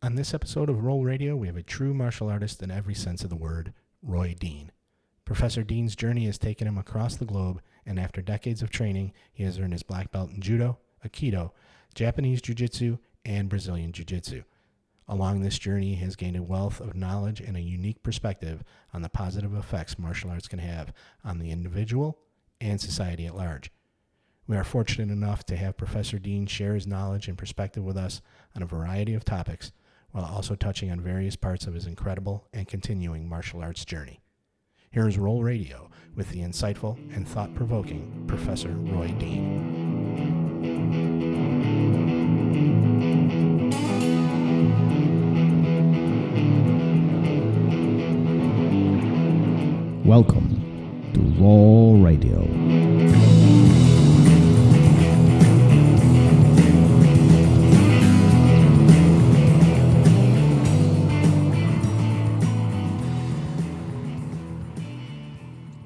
On this episode of RŌL Radio, we have a true martial artist in every sense of the word, Roy Dean. Professor Dean's journey has taken him across the globe, and after decades of training, he has earned his black belt in Judo, Aikido, Japanese Jiu Jitsu, and Brazilian Jiu Jitsu. Along this journey, he has gained a wealth of knowledge and a unique perspective on the positive effects martial arts can have on the individual and society at large. We are fortunate enough to have Professor Dean share his knowledge and perspective with us on a variety of topics, while also touching on various parts of his incredible and continuing martial arts journey. Here is RŌL Radio with the insightful and thought-provoking Professor Roy Dean. Welcome to RŌL Radio.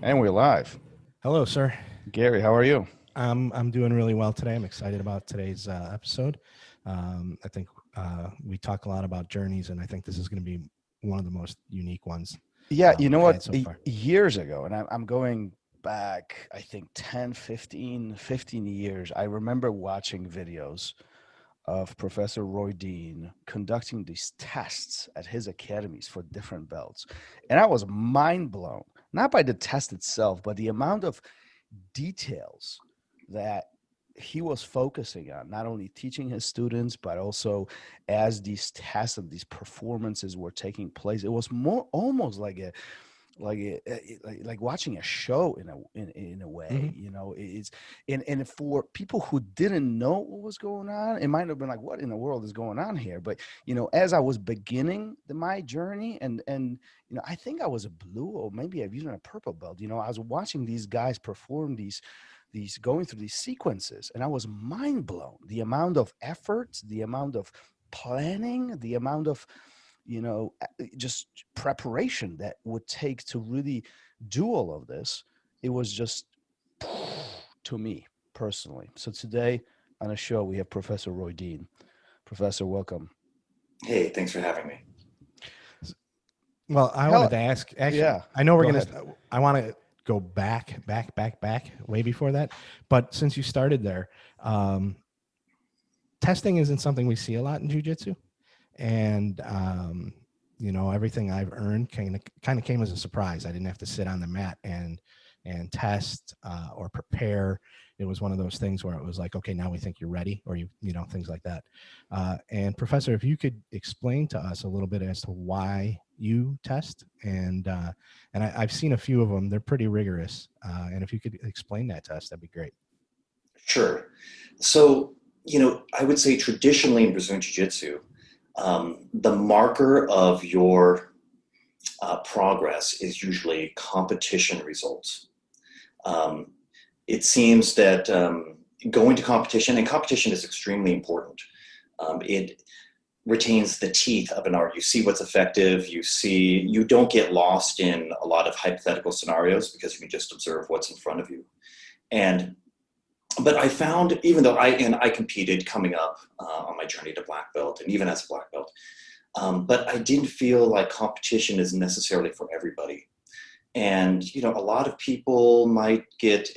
And we're live. Hello, sir. Gary, how are you? I'm doing really well today. I'm excited about today's episode. I think we talk a lot about journeys, and I think this is going to be one of the most unique ones. Yeah, you know what? So years ago, and I'm going back, I think 10, 15 years, I remember watching videos of Professor Roy Dean conducting these tests at his academies for different belts. And I was mind blown, not by the test itself, but the amount of details that he was focusing on, not only teaching his students, but also as these tests and these performances were taking place. It was more almost like watching a show in a way. Mm-hmm. You know, it's and for people who didn't know what was going on, it might have been like, what in the world is going on here? But you know, as I was beginning my journey, and you know, I think I was a blue, or maybe I've even a purple belt. You know, I was watching these guys perform these going through these sequences, and I was mind blown. The amount of effort, the amount of planning, the amount of, you know, just preparation that would take to really do all of this. It was just, to me personally. So today on the show, we have Professor Roy Dean. Professor, welcome. Hey, thanks for having me. Well, I wanted to ask, actually, yeah, I know I want to go back way before that. But since you started there, testing isn't something we see a lot in jiu-jitsu. And, you know, everything I've earned kind of came as a surprise. I didn't have to sit on the mat and test or prepare. It was one of those things where it was like, okay, now we think you're ready, or you know, things like that. And Professor, if you could explain to us a little bit as to why you test, and I've seen a few of them. They're pretty rigorous. And if you could explain that to us, that'd be great. Sure. So, you know, I would say traditionally in Brazilian Jiu Jitsu, the marker of your progress is usually competition results. It seems that going to competition, and competition is extremely important. It retains the teeth of an art. You see what's effective. You don't get lost in a lot of hypothetical scenarios because you can just observe what's in front of you. But I found, even though I competed coming up on my journey to black belt, and even as a black belt, but I didn't feel like competition is necessarily for everybody. And, you know, a lot of people might get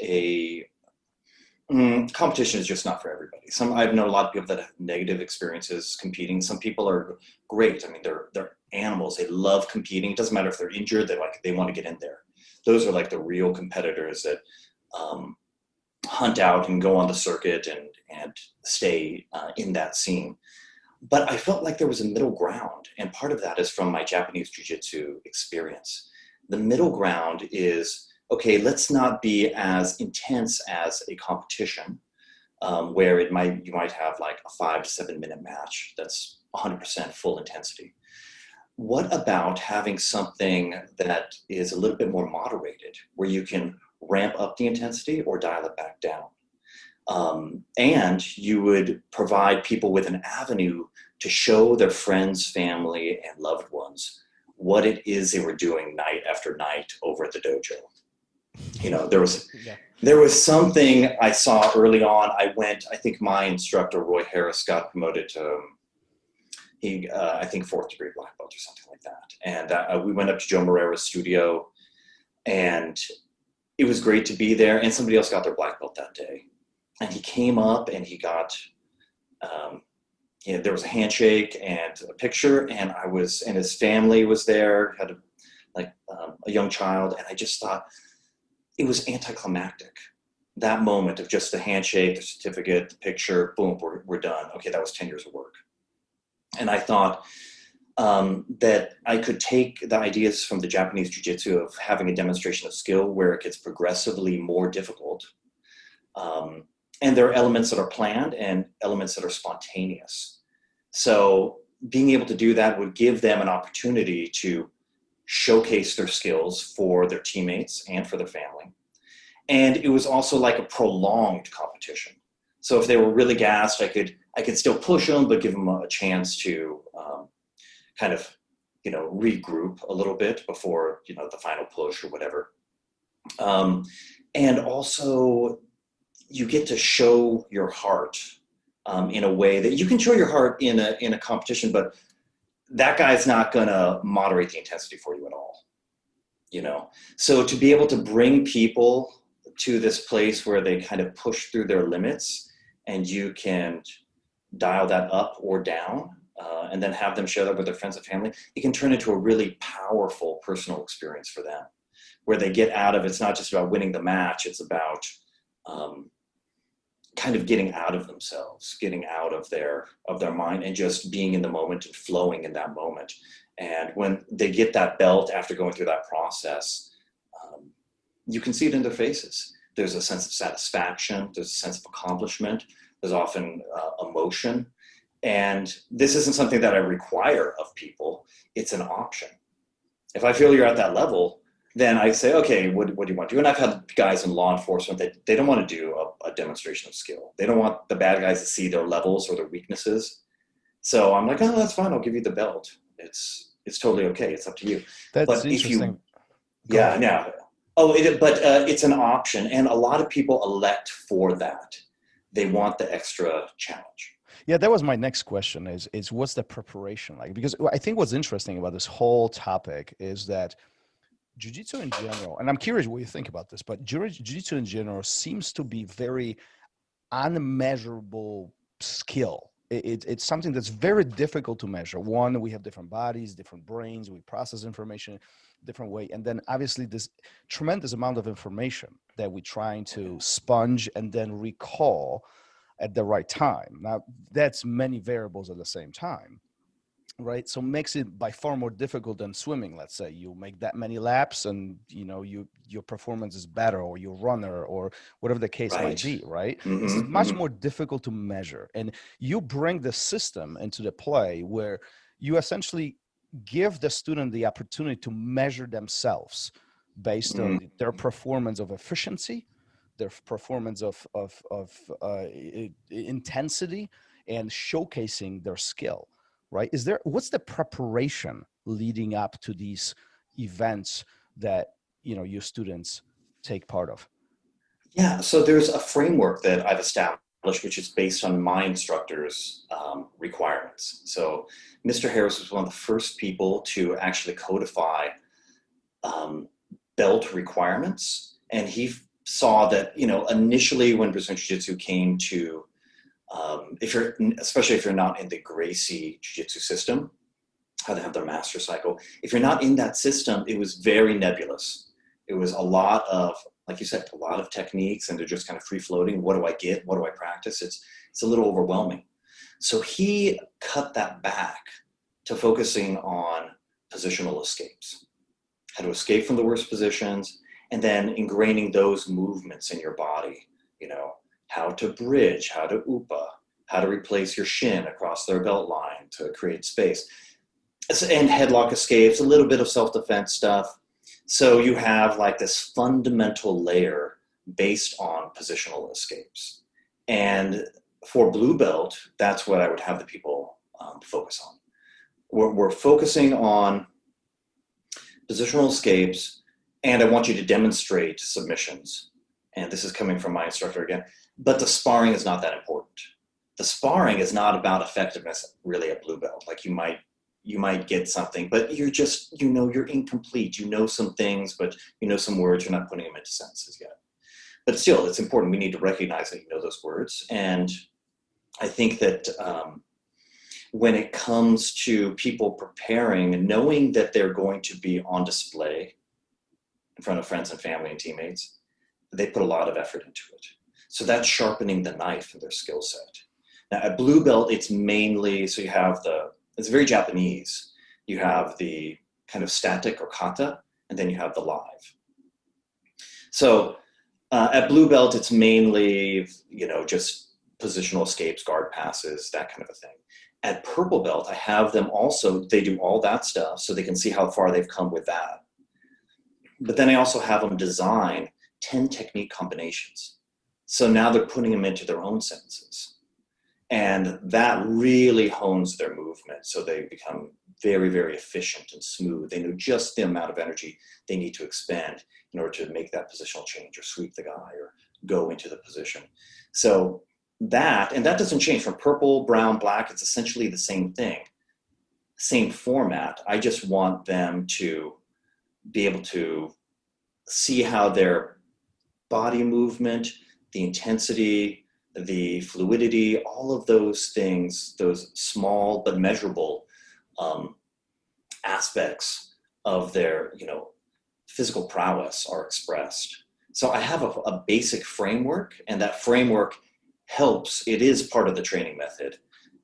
competition is just not for everybody. I've known a lot of people that have negative experiences competing. Some people are great. I mean, they're animals. They love competing. It doesn't matter if they're injured. They want to get in there. Those are like the real competitors that hunt out and go on the circuit and stay in that scene. But I felt like there was a middle ground, and part of that is from my Japanese Jiu Jitsu experience. The middle ground is, okay, let's not be as intense as a competition, where you might have like a 5 to 7 minute match that's 100% full intensity. What about having something that is a little bit more moderated, where you can ramp up the intensity or dial it back down? And you would provide people with an avenue to show their friends, family, and loved ones what it is they were doing night after night over at the dojo. You know, there was something I saw early on. I think my instructor, Roy Harris, got promoted to I think 4th degree black belt or something like that. And we went up to Joe Moreira's studio, and it was great to be there. And somebody else got their black belt that day. And he came up and he got, there was a handshake and a picture, and his family was there, had a young child. And I just thought it was anticlimactic. That moment of just the handshake, the certificate, the picture, boom, we're done. Okay, that was 10 years of work. And I thought that I could take the ideas from the Japanese Jiu-Jitsu of having a demonstration of skill where it gets progressively more difficult. And there are elements that are planned and elements that are spontaneous. So being able to do that would give them an opportunity to showcase their skills for their teammates and for their family. And it was also like a prolonged competition. So if they were really gassed, I could still push them, but give them a chance to kind of, regroup a little bit before, the final push or whatever. And also you get to show your heart in a way that you can show your heart in a competition, but that guy's not going to moderate the intensity for you at all, So to be able to bring people to this place where they kind of push through their limits, and you can dial that up or down, and then have them share that with their friends and family, it can turn into a really powerful personal experience for them, where they get out of, it's not just about winning the match, it's about kind of getting out of themselves, getting out of their mind, and just being in the moment and flowing in that moment. And when they get that belt after going through that process, you can see it in their faces. There's a sense of satisfaction, there's a sense of accomplishment, there's often emotion. And this isn't something that I require of people, it's an option. If I feel you're at that level, then I say, okay, what do you want to do? And I've had guys in law enforcement that they don't want to do a demonstration of skill. They don't want the bad guys to see their levels or their weaknesses. So I'm like, oh, that's fine, I'll give you the belt. It's totally okay, it's up to you. That's interesting. It's an option, and a lot of people elect for that. They want the extra challenge. Yeah, that was my next question is what's the preparation like? Because I think what's interesting about this whole topic is that Jiu-Jitsu in general, and I'm curious what you think about this, but Jiu-Jitsu in general seems to be very unmeasurable skill. It's something that's very difficult to measure. One, we have different bodies, different brains, we process information different way. And then obviously this tremendous amount of information that we're trying to sponge and then recall at the right time. Now that's many variables at the same time, right? So makes it by far more difficult than swimming. Let's say you make that many laps and your performance is better, or your runner, or whatever the case might be, right? Mm-hmm, this is much more difficult to measure. And you bring the system into the play where you essentially give the student the opportunity to measure themselves based on their performance of efficiency, their performance of intensity, and showcasing their skill, right? What's the preparation leading up to these events that your students take part of? Yeah, so there's a framework that I've established, which is based on my instructor's requirements. So Mr. Harris was one of the first people to actually codify belt requirements. And he saw that, initially when Brazilian Jiu-Jitsu came to, especially if you're not in the Gracie Jiu-Jitsu system, how they have their master cycle, if you're not in that system, it was very nebulous. It was a lot of, like you said, a lot of techniques, and they're just kind of free floating. What do I get? What do I practice? It's a little overwhelming. So he cut that back to focusing on positional escapes, how to escape from the worst positions, and then ingraining those movements in your body, how to bridge, how to upa, how to replace your shin across their belt line to create space, and headlock escapes, a little bit of self-defense stuff. So you have like this fundamental layer based on positional escapes. And for blue belt, that's what I would have the people focus on. We're focusing on positional escapes, and I want you to demonstrate submissions. And this is coming from my instructor again, but the sparring is not that important. the sparring is not about effectiveness really at blue belt. Like you might get something, but you're just, you're incomplete. You know some things, but you know some words, you're not putting them into sentences yet. But still, it's important. We need to recognize that you know those words. And I think that when it comes to people preparing, knowing that they're going to be on display in front of friends and family and teammates, they put a lot of effort into it. So that's sharpening the knife in their skill set. Now at blue belt, it's mainly, so you have it's very Japanese. You have the kind of static or kata, and then you have the live. So at blue belt, it's mainly, just positional escapes, guard passes, that kind of a thing. At purple belt, I have them also, they do all that stuff so they can see how far they've come with that. But then I also have them design 10 technique combinations. So now they're putting them into their own sentences. And that really hones their movement. So they become very, very efficient and smooth. They know just the amount of energy they need to expend in order to make that positional change or sweep the guy or go into the position. So that doesn't change from purple, brown, black. It's essentially the same thing, same format. I just want them to be able to see how their body movement, the intensity, the fluidity, all of those things, those small but measurable aspects of their, physical prowess are expressed. So I have a basic framework, and that framework helps. It is part of the training method.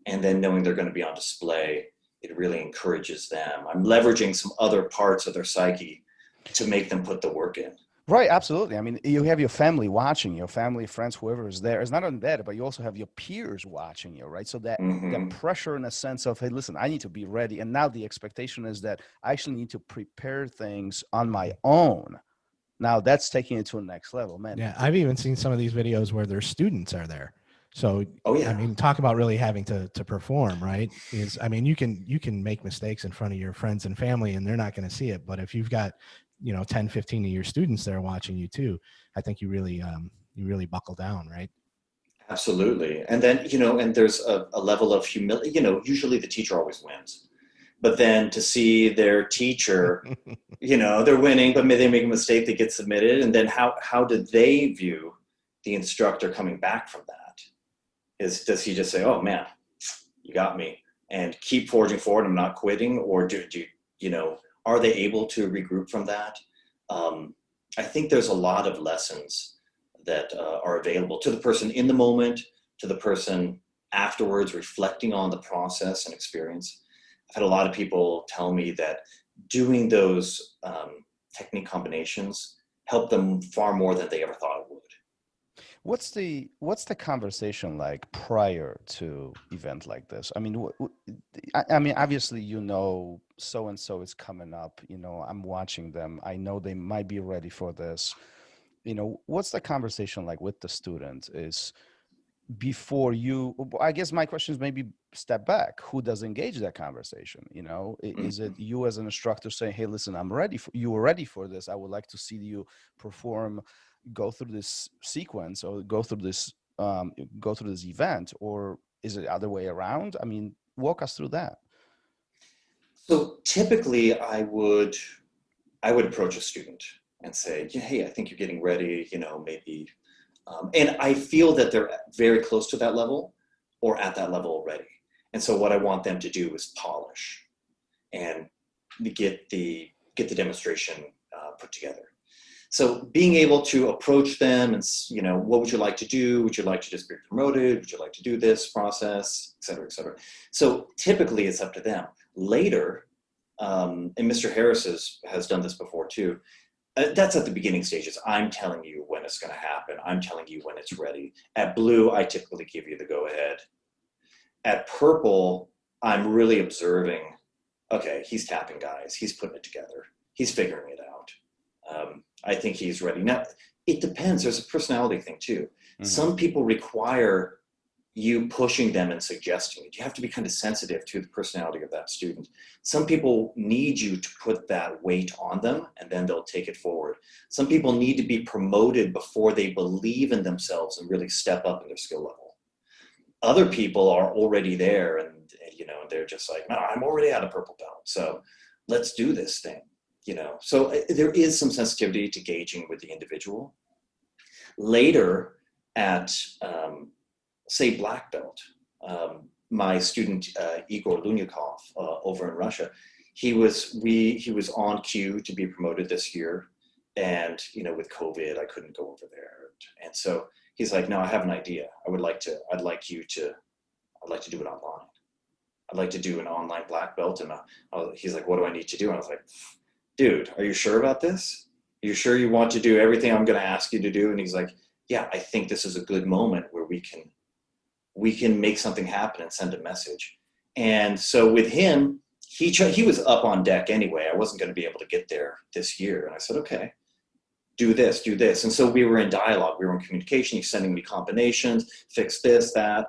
And then knowing they're going to be on display, it really encourages them. I'm leveraging some other parts of their psyche to make them put the work in. Right, absolutely. I mean, you have your family watching, your family, friends, whoever is there. It's not only that, but you also have your peers watching you, right? So that pressure in a sense of, hey, listen, I need to be ready. And now the expectation is that I actually need to prepare things on my own. Now that's taking it to the next level, man. Yeah, I've even seen some of these videos where their students are there. So, I mean, talk about really having to perform, right? You can make mistakes in front of your friends and family and they're not going to see it. But if you've got 10, 15 of your students there watching you too, I think you really buckle down, right? Absolutely. And then, and there's a level of humility, usually the teacher always wins, but then to see their teacher, they're winning, but maybe they make a mistake, they get submitted. And then how do they view the instructor coming back from that? Does he just say, oh man, you got me, and keep forging forward, I'm not quitting? Or do are they able to regroup from that? I think there's a lot of lessons that are available to the person in the moment, to the person afterwards, reflecting on the process and experience. I've had a lot of people tell me that doing those technique combinations help them far more than they ever thought it would. What's the conversation like prior to event like this? I mean, obviously, so and so is coming up. I'm watching them. I know they might be ready for this. What's the conversation like with the student? Is before you? I guess my question is maybe step back. Who does engage that conversation? Is it you as an instructor saying, "Hey, listen, I'm ready. You were ready for this. I would like to see you perform." Go through this sequence or go through this event, or is it the other way around? I mean, walk us through that. So typically I would approach a student and say, hey, I think you're getting ready, maybe. And I feel that they're very close to that level or at that level already. And so what I want them to do is polish and get the demonstration put together. So being able to approach them and, what would you like to do? Would you like to just be promoted? Would you like to do this process, et cetera, et cetera? So typically it's up to them. Later, and Mr. Harris has done this before too, that's at the beginning stages. I'm telling you when it's going to happen. I'm telling you when it's ready. At blue, I typically give you the go ahead. At purple, I'm really observing, okay, he's tapping guys. He's putting it together. He's figuring it out. I think he's ready. Now, it depends. There's a personality thing too. Mm-hmm. Some people require you pushing them and suggesting it. You have to be kind of sensitive to the personality of that student. Some people need you to put that weight on them and then they'll take it forward. Some people need to be promoted before they believe in themselves and really step up in their skill level. other people are already there, and they're just like, no, I'm already at a purple belt, so let's do this thing. So there is some sensitivity to gauging with the individual. Later at say black belt, my student Igor Lunyakov over in Russia, he was on cue to be promoted this year, and with COVID I couldn't go over there, and so he's like, no, I have an idea. I'd like to do it online. I'd like to do an online black belt. And he's like, what do I need to do? And I was like, dude, are you sure about this? Are you sure you want to do everything I'm going to ask you to do? And he's like, yeah, I think this is a good moment where we can make something happen and send a message. And so with him, he was up on deck anyway. I wasn't going to be able to get there this year. And I said, okay, do this. And so we were in dialogue. We were in communication. He's sending me combinations, fix this, that.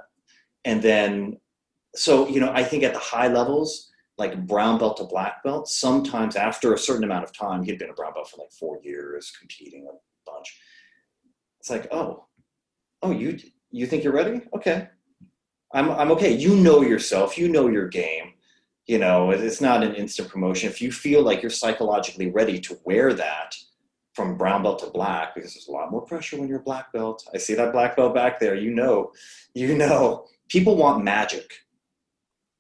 And then, so, I think at the high levels, like brown belt to black belt, sometimes after a certain amount of time, he'd been a brown belt for like 4 years, competing a bunch. It's like, oh, you think you're ready? Okay. I'm okay. You know yourself, you know your game. It's not an instant promotion. If you feel like you're psychologically ready to wear that from brown belt to black, because there's a lot more pressure when you're a black belt. I see that black belt back there. People want magic.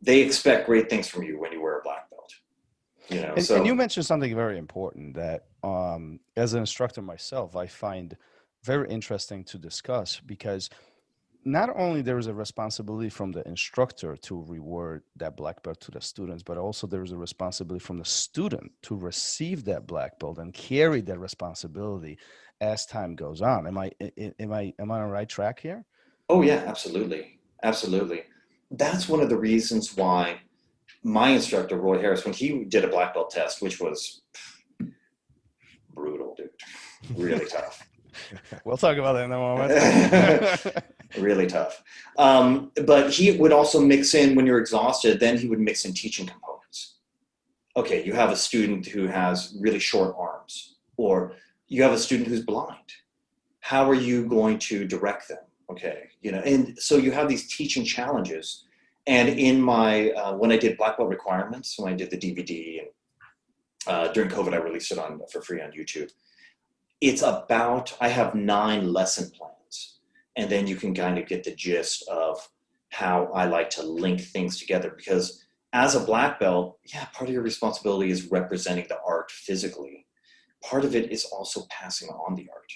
They expect great things from you when you wear a black belt. And you mentioned something very important that, as an instructor myself, I find very interesting to discuss, because not only there is a responsibility from the instructor to reward that black belt to the students, but also there is a responsibility from the student to receive that black belt and carry that responsibility as time goes on. Am I on the right track here? Oh yeah, absolutely. Absolutely. That's one of the reasons why my instructor, Roy Harris, when he did a black belt test, which was brutal, dude, really tough. We'll talk about that in a moment. Really tough. But he would also mix in, when you're exhausted, then he would mix in teaching components. Okay, you have a student who has really short arms, or you have a student who's blind. How are you going to direct them? Okay, and so you have these teaching challenges. And in my, when I did black belt requirements, when I did the DVD, and during COVID, I released it for free on YouTube. It's about, I have 9 lesson plans, and then you can kind of get the gist of how I like to link things together, because as a black belt, yeah, part of your responsibility is representing the art physically. Part of it is also passing on the art.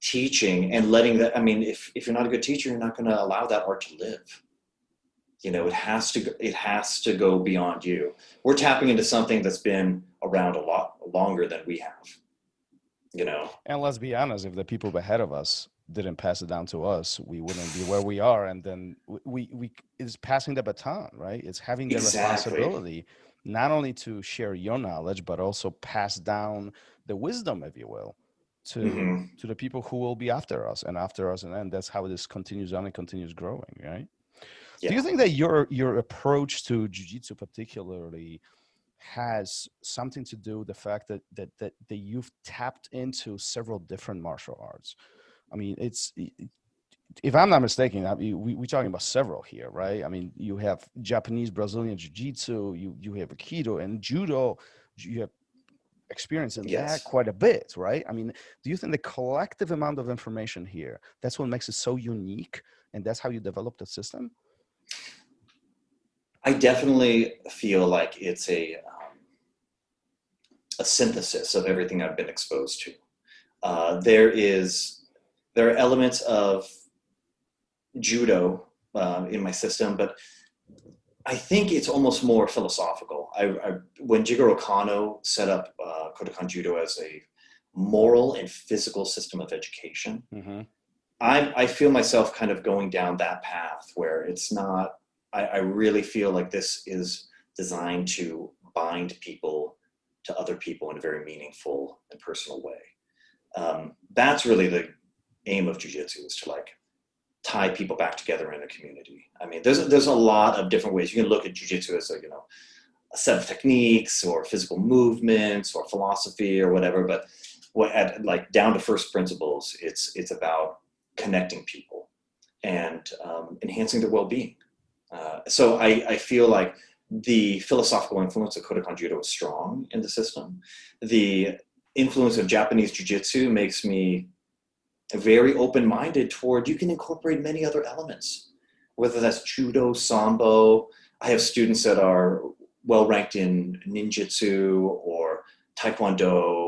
Teaching and letting that, if you're not a good teacher, you're not going to allow that art to live. It has to go beyond you. We're tapping into something that's been around a lot longer than we have, And let's be honest, if the people ahead of us didn't pass it down to us, we wouldn't be where we are. And then we is passing the baton, right? It's having the responsibility not only to share your knowledge, but also pass down the wisdom, if you will, to the people who will be after us, and then that's how this continues on and continues growing, right? Yeah. Do you think that your approach to jiu-jitsu particularly has something to do with the fact that you've tapped into several different martial arts? It's, if I'm not mistaken, we're talking about several here, right? You have Japanese, Brazilian Jiu Jitsu, you have Aikido and Judo, you have experience in that quite a bit, right? Do you think the collective amount of information here, that's what makes it so unique, and that's how you develop the system? I definitely feel like it's a synthesis of everything I've been exposed to. There are elements of Judo in my system, but I think it's almost more philosophical. When Jigoro Kano set up Kodokan Judo as a moral and physical system of education, I feel myself kind of going down that path where it's not, I really feel like this is designed to bind people to other people in a very meaningful and personal way. That's really the aim of jiu-jitsu, is to tie people back together in a community. There's a lot of different ways. You can look at jiu-jitsu as a set of techniques or physical movements or philosophy or whatever, but down to first principles, it's about connecting people. and enhancing their well-being. So I feel like the philosophical influence of Kodokan Judo is strong in the system. The influence of Japanese Jiu-Jitsu makes me very open-minded toward, you can incorporate many other elements, whether that's Judo, Sambo. I have students that are well-ranked in ninjutsu or Taekwondo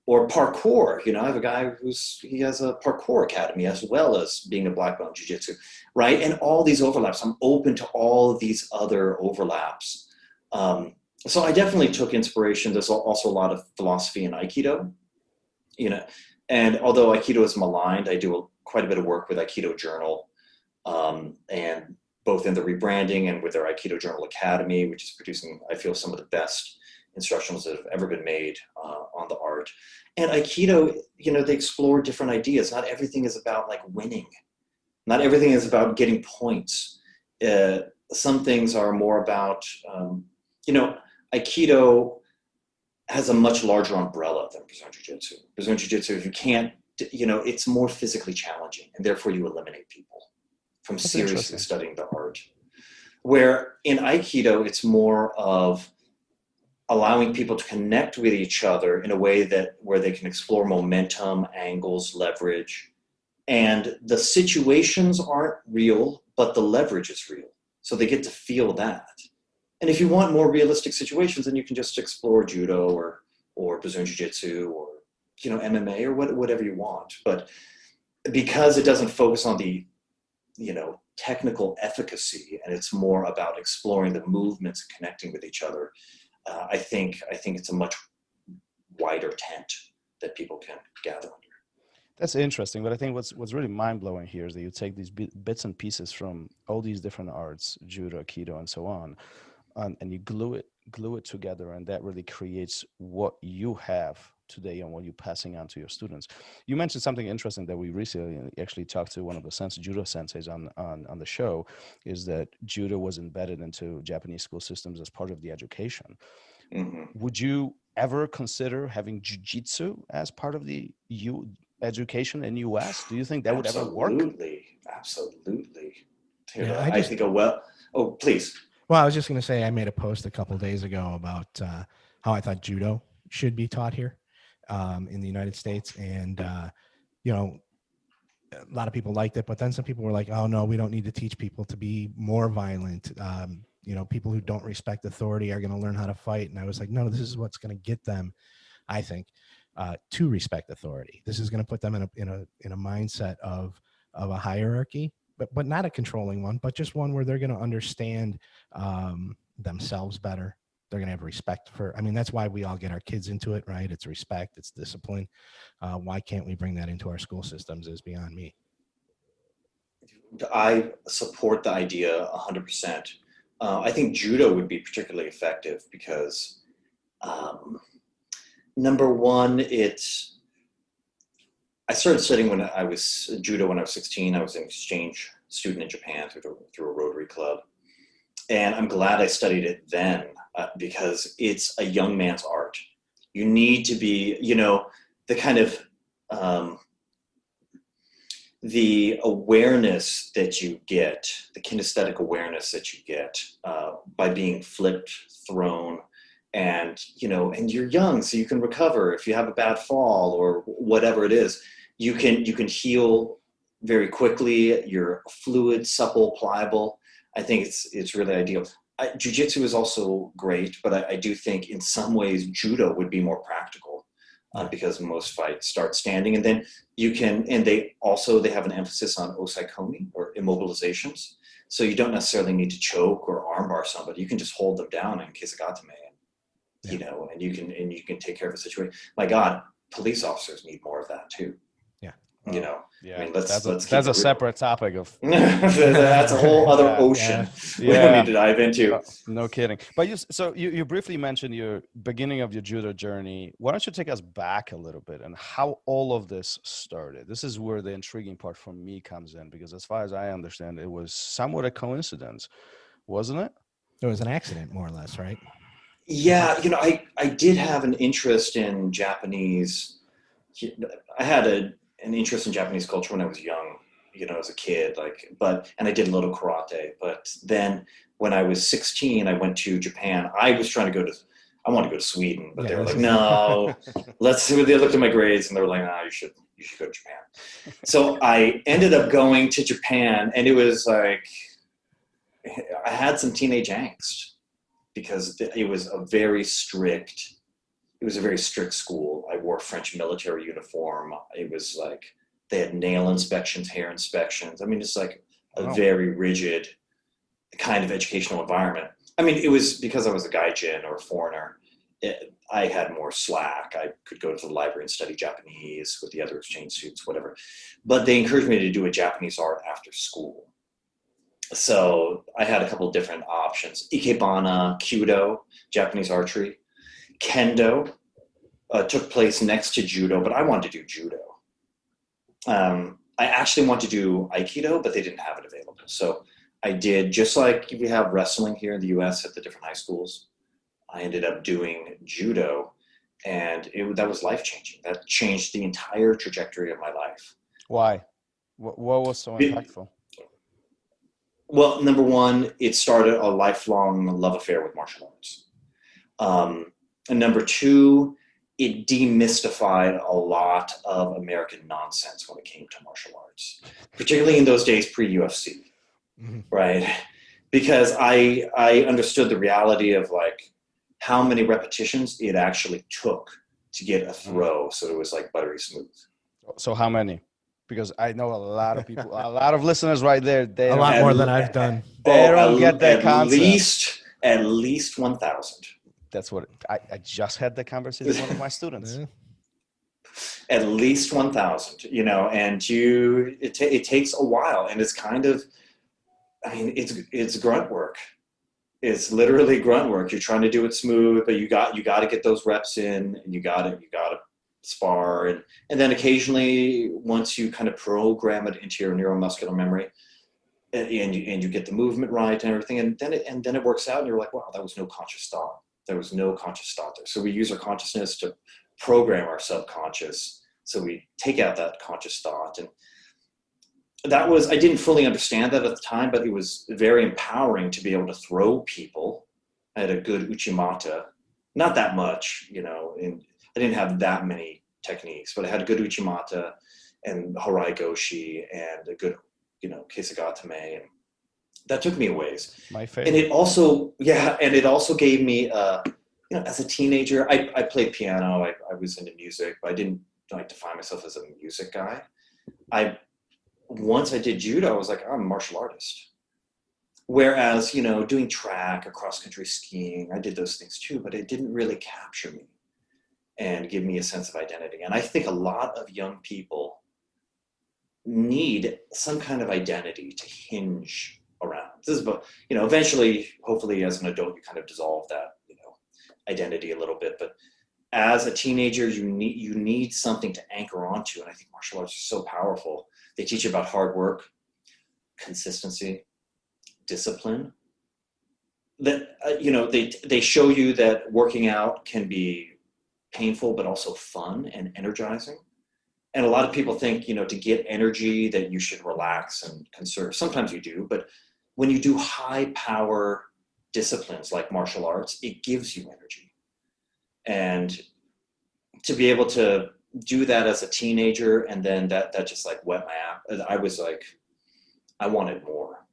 or parkour. I have a guy he has a parkour academy as well as being a black belt in jiu-jitsu, right? And all these overlaps, I'm open to all of these other overlaps. So I definitely took inspiration. There's also a lot of philosophy in Aikido, and although Aikido is maligned, I do quite a bit of work with Aikido Journal, and both in the rebranding and with their Aikido Journal Academy, which is producing, I feel, some of the best instructionals that have ever been made on the art. And Aikido, they explore different ideas. Not everything is about like winning. Not everything is about getting points. Some things are more about, Aikido has a much larger umbrella than Brazilian Jiu-Jitsu. Brazilian Jiu-Jitsu, you can't, it's more physically challenging, and therefore you eliminate people from seriously studying the art. Where in Aikido, it's more of allowing people to connect with each other in a way where they can explore momentum, angles, leverage. And the situations aren't real, but the leverage is real. So they get to feel that. And if you want more realistic situations, then you can just explore Judo or Brazilian Jiu-Jitsu or, MMA or whatever you want. But because it doesn't focus on the, technical efficacy, and it's more about exploring the movements and connecting with each other, I think it's a much wider tent that people can gather under. That's interesting, but I think what's really mind-blowing here is that you take these bits and pieces from all these different arts, Judo, Aikido, and so on, and you glue it together, and that really creates what you have today and what you're passing on to your students. You mentioned something interesting that we recently actually talked to one of the Judo senseis on the show, is that Judo was embedded into Japanese school systems as part of the education. Mm-hmm. Would you ever consider having Jiu-Jitsu as part of the education in U.S.? Do you think that would ever work? Absolutely. Yeah, I think please. Well, I was just going to say, I made a post a couple of days ago about how I thought Judo should be taught here in the United States. And, a lot of people liked it, but then some people were like, oh no, we don't need to teach people to be more violent. People who don't respect authority are going to learn how to fight. And I was like, no, this is what's going to get them, I think, to respect authority. This is going to put them in a mindset of a hierarchy, but not a controlling one, but just one where they're going to understand themselves better. They're going to have respect that's why we all get our kids into it, right? It's respect, it's discipline. Why can't we bring that into our school systems is beyond me. I support the idea 100%. I think Judo would be particularly effective because, number one, I started studying Judo when I was 16. I was an exchange student in Japan through a Rotary Club. And I'm glad I studied it then because it's a young man's art. You need to be, the kind of, the awareness that you get, the kinesthetic awareness that you get by being flipped, thrown, and you're young, so you can recover. If you have a bad fall or whatever it is, you can heal very quickly. You're fluid, supple, pliable. I think it's really ideal. Jiu-Jitsu is also great, but I do think in some ways Judo would be more practical because most fights start standing, and then they have an emphasis on osaikomi or immobilizations. So you don't necessarily need to choke or armbar somebody. You can just hold them down in kisagatame, and you can take care of the situation. My God, police officers need more of that too. Yeah. Let's that's a separate topic of that's a whole other ocean we don't need to dive into. No kidding. But you briefly mentioned your beginning of your Judo journey. Why don't you take us back a little bit and how all of this started? This is where the intriguing part for me comes in, because as far as I understand, it was somewhat a coincidence, wasn't it? It was an accident, more or less, right? Yeah, I did have an interest in Japanese. I had an interest in Japanese culture when I was young. as a kid, and I did a little karate. But then when I was 16, I went to Japan. I was trying to I want to go to Sweden, but they were like, no, let's see. They looked at my grades and they were like, nah, you should go to Japan. So I ended up going to Japan, and it was like, I had some teenage angst because it was a very strict school. I wore French military uniform. It was like, they had nail inspections, hair inspections. I mean, it's like a very rigid kind of educational environment. I mean, it was because I was a gaijin or a foreigner. I had more slack. I could go to the library and study Japanese with the other exchange students, whatever. But they encouraged me to do a Japanese art after school. So I had a couple of different options: Ikebana, Kyudo, Japanese archery, Kendo. Took place next to Judo, but I wanted to do Judo. I actually wanted to do Aikido, but they didn't have it available. So I did, just like we have wrestling here in the US at the different high schools, I ended up doing Judo, and that was life-changing. That changed the entire trajectory of my life. Why? What was so impactful? Well, number one, it started a lifelong love affair with martial arts. And number two, it demystified a lot of American nonsense when it came to martial arts, particularly in those days pre-UFC, right? Because I understood the reality of like how many repetitions it actually took to get a throw, so it was like buttery smooth. So how many? Because I know a lot of people, a lot of listeners right there. They a lot more than I've done. They don't get that concept. At least 1,000. That's what I just had the conversation with one of my students. At least 1,000, and it takes a while, and it's kind of, I mean, it's grunt work. It's literally grunt work. You're trying to do it smooth, but you got to get those reps in, and you got to spar, and then occasionally, once you kind of program it into your neuromuscular memory, and you get the movement right and everything, and then it works out, and you're like, wow, that was no conscious thought. There was no conscious thought there. So we use our consciousness to program our subconscious. So we take out that conscious thought. And I didn't fully understand that at the time, but it was very empowering to be able to throw people. I had a good uchimata, not that much, and I didn't have that many techniques, but I had a good uchimata and harai goshi and a good, keisugatame, and that took me a ways. My favorite. And it also gave me, as a teenager, I played piano. I was into music, but I didn't define myself as a music guy. Once I did Judo, I was like, I'm a martial artist. Whereas, doing track or cross-country skiing, I did those things too, but it didn't really capture me and give me a sense of identity. And I think a lot of young people need some kind of identity to hinge around. This is about, eventually, hopefully as an adult, you kind of dissolve that, identity a little bit. But as a teenager, you need something to anchor onto. And I think martial arts are so powerful. They teach you about hard work, consistency, discipline. That, they show you that working out can be painful, but also fun and energizing. And a lot of people think, to get energy that you should relax and conserve. Sometimes you do, but when you do high power disciplines like martial arts, it gives you energy. And to be able to do that as a teenager, and then that just like whet my ass. I was like, I wanted more.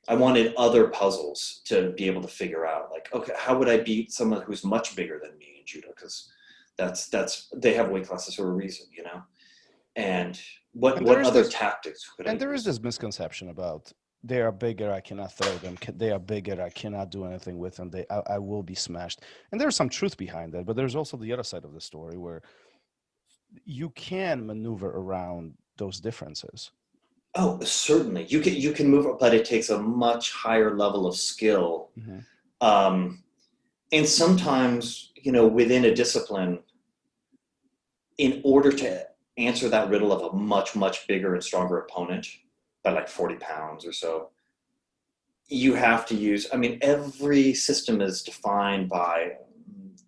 I wanted other puzzles to be able to figure out, like, okay, how would I beat someone who's much bigger than me in Judo? Because they have weight classes for a reason, And what other tactics could I use? And there is this misconception about they are bigger, I cannot throw them. They are bigger, I cannot do anything with them. I will be smashed. And there's some truth behind that, but there's also the other side of the story where you can maneuver around those differences. Oh, certainly. You can move, but it takes a much higher level of skill. Mm-hmm. And sometimes, within a discipline, in order to answer that riddle of a much, much bigger and stronger opponent by like 40 pounds or so, you have to use, every system is defined by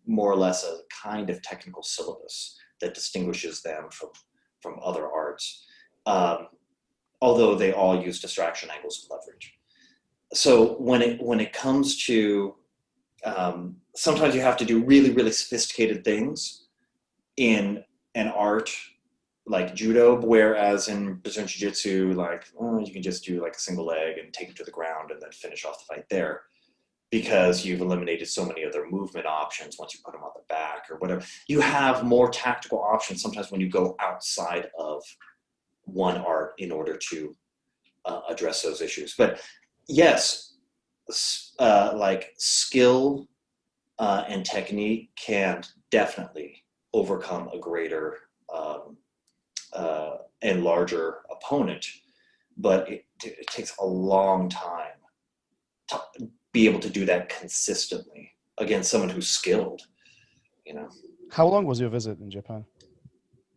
more or less a kind of technical syllabus that distinguishes them from other arts. although they all use distraction, angles, and leverage. So when it comes to, sometimes you have to do really, really sophisticated things in an art like judo, whereas in Brazilian Jiu Jitsu, like, you can just do like a single leg and take it to the ground and then finish off the fight there, because you've eliminated so many other movement options once you put them on the back or whatever. You have more tactical options sometimes when you go outside of one art in order to address those issues. But yes, like skill and technique can definitely overcome a greater and larger opponent, but it takes a long time to be able to do that consistently against someone who's skilled, How long was your visit in Japan?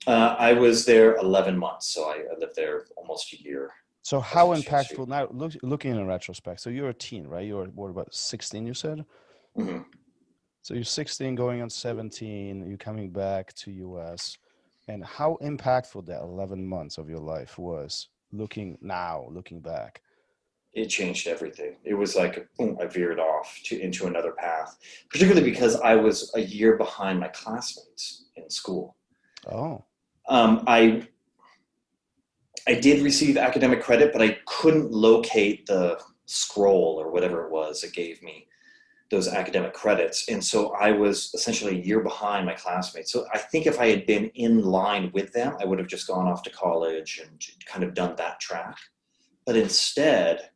I was there 11 months, so I lived there almost a year. So how impactful, now looking in retrospect, so you're a teen, right? You were about 16, you said? Mm-hmm. So you're 16 going on 17, you're coming back to US. And how impactful that 11 months of your life was, looking back? It changed everything. It was like, boom, I veered off into another path, particularly because I was a year behind my classmates in school. Oh. I did receive academic credit, but I couldn't locate the scroll or whatever it was that gave me those academic credits. And so I was essentially a year behind my classmates. So I think if I had been in line with them, I would have just gone off to college and kind of done that track. But instead,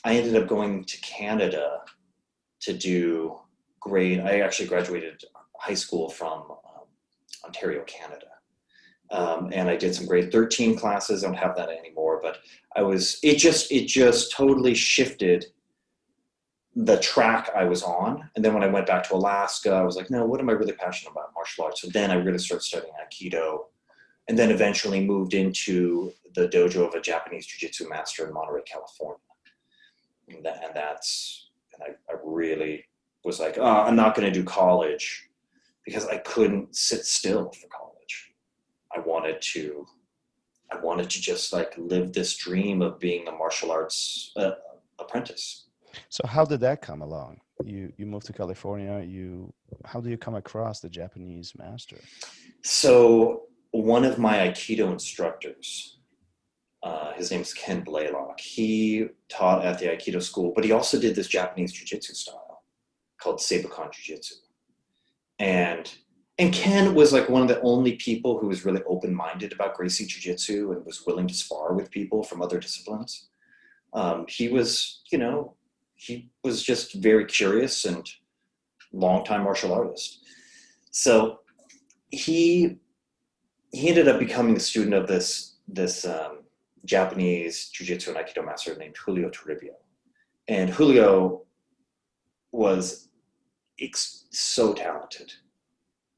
I ended up going to Canada to do grade. I actually graduated high school from Ontario, Canada. And I did some grade 13 classes. I don't have that anymore, but it just totally shifted the track I was on. And then when I went back to Alaska, I was like, no, what am I really passionate about? Martial arts. So then I really started studying Aikido, and then eventually moved into the dojo of a Japanese jiu-jitsu master in Monterey, California. And I really was like, I'm not going to do college, because I couldn't sit still for college. I wanted to just like live this dream of being a martial arts apprentice. So how did that come along? You moved to California. How do you come across the Japanese master? So one of my Aikido instructors, his name is Ken Blaylock. He taught at the Aikido school, but he also did this Japanese jiu-jitsu style called Seibukan Jiu-Jitsu. And Ken was like one of the only people who was really open-minded about Gracie Jiu-Jitsu and was willing to spar with people from other disciplines. He was just very curious and longtime martial artist. So he ended up becoming a student of this Japanese Jiu-Jitsu and Aikido master named Julio Toribio. And Julio was so talented,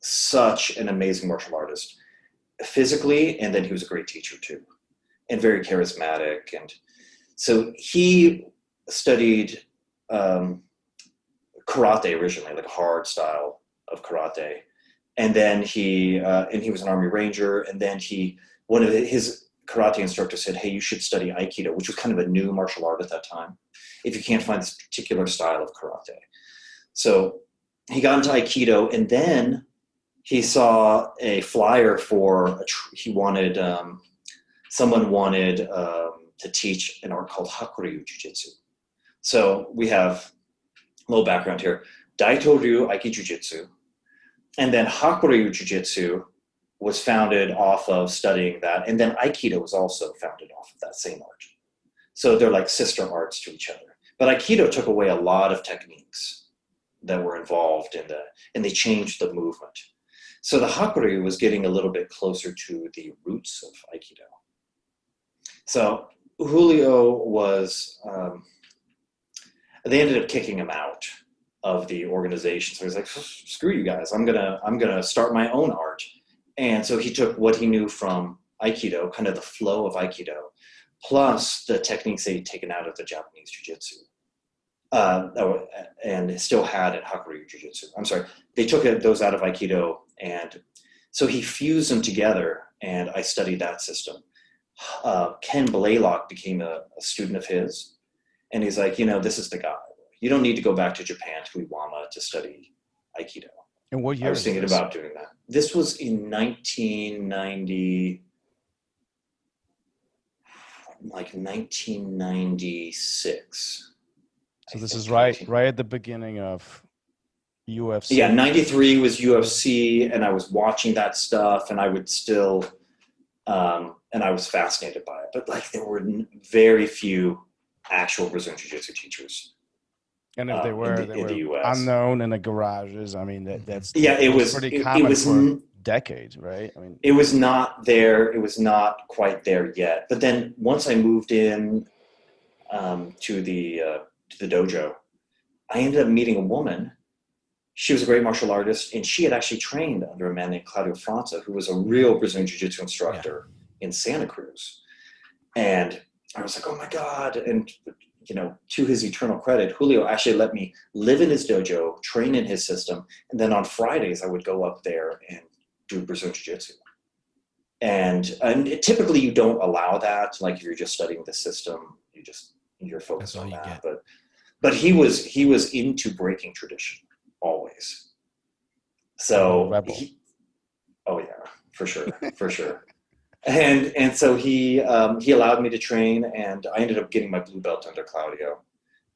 such an amazing martial artist physically, and then he was a great teacher too, and very charismatic. And so he studied karate originally, like a hard style of karate, and then he was an Army Ranger, and then one of his karate instructors said, hey, you should study Aikido, which was kind of a new martial art at that time, if you can't find this particular style of karate. So he got into Aikido, and then he saw a flyer for someone wanted to teach an art called Hakuryu Jiu-Jitsu. So we have a little background here. Daito Ryu Aiki Jiu-Jitsu, and then Hakuryu Jiu-Jitsu was founded off of studying that, and then Aikido was also founded off of that same art. So they're like sister arts to each other. But Aikido took away a lot of techniques that were involved and they changed the movement. So the Hakuryu was getting a little bit closer to the roots of Aikido. So Julio was, they ended up kicking him out of the organization. So he's like, screw you guys, I'm gonna start my own art. And so he took what he knew from Aikido, kind of the flow of Aikido, plus the techniques that he'd taken out of the Japanese Jiu-Jitsu, and still had at Hakuryu Jiu-Jitsu. I'm sorry, they took those out of Aikido, and so he fused them together, and I studied that system. Ken Blaylock became a student of his. And he's like, this is the guy. You don't need to go back to Japan, to Iwama, to study Aikido. And what year I was thinking this? about doing that. This was in 1990, like 1996. So this is right at the beginning of UFC. Yeah, 93 was UFC, and I was watching that stuff, and I would still, and I was fascinated by it. But like, there were very few actual Brazilian Jiu Jitsu teachers. And if they were, in the US. Unknown in the garages. I mean, that's it was pretty common for decades, right? I mean, it was not there. It was not quite there yet. But then once I moved in to the dojo, I ended up meeting a woman. She was a great martial artist, and she had actually trained under a man named Claudio França, who was a real Brazilian Jiu-Jitsu instructor in Santa Cruz. And I was like, oh my God. And to his eternal credit, Julio actually let me live in his dojo, train in his system. And then on Fridays, I would go up there and do Brazilian Jiu-Jitsu. And typically you don't allow that. Like if you're just studying the system, you're focused on that. But he was into breaking tradition always. So oh yeah, for sure. And so he allowed me to train, and I ended up getting my blue belt under Claudio,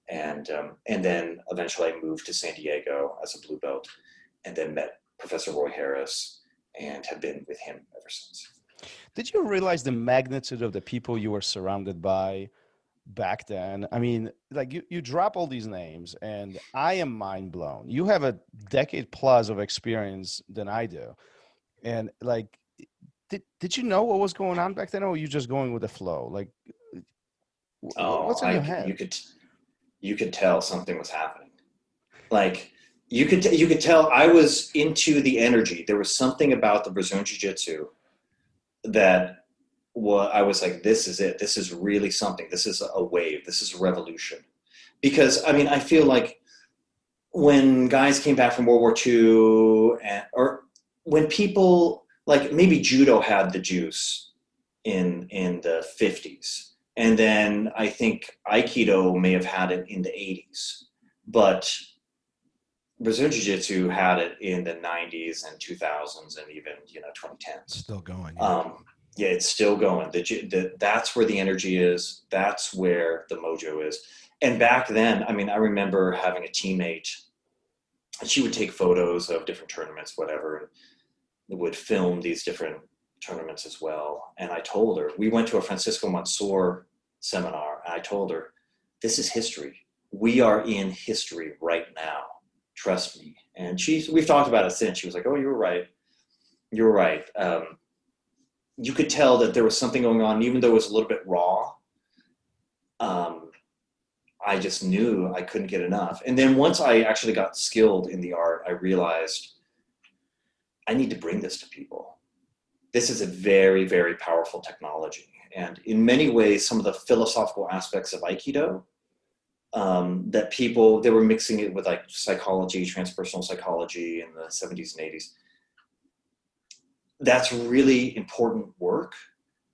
and then eventually I moved to San Diego as a blue belt, and then met Professor Roy Harris, and have been with him ever since. Did you realize the magnitude of the people you were surrounded by back then? I mean, like you drop all these names, and I am mind blown. You have a decade plus of experience than I do, and like. Did you know what was going on back then, or were you just going with the flow? Like, what's in your head? You could tell something was happening. Like you could tell I was into the energy. There was something about the Brazilian Jiu-Jitsu that I was like, this is it. This is really something. This is a wave. This is a revolution. Because I mean, I feel like when guys came back from World War II, or when people. Like maybe Judo had the juice in the 50s. And then I think Aikido may have had it in the 80s. But Brazilian Jiu-Jitsu had it in the 90s and 2000s and even 2010s. Still going. Yeah, it's still going. That's where the energy is. That's where the mojo is. And back then, I mean, I remember having a teammate, and she would take photos of different tournaments, whatever, and would film these different tournaments as well. And I told her, we went to a Francisco Mansour seminar, and I told her, this is history. We are in history right now. Trust me. And we've talked about it since. She was like, oh, you were right. You were right. You could tell that there was something going on, even though it was a little bit raw. I just knew I couldn't get enough. And then once I actually got skilled in the art, I realized I need to bring this to people. This is a very, very powerful technology. And in many ways, some of the philosophical aspects of Aikido, that they were mixing it with like psychology, transpersonal psychology in the 70s and 80s. That's really important work,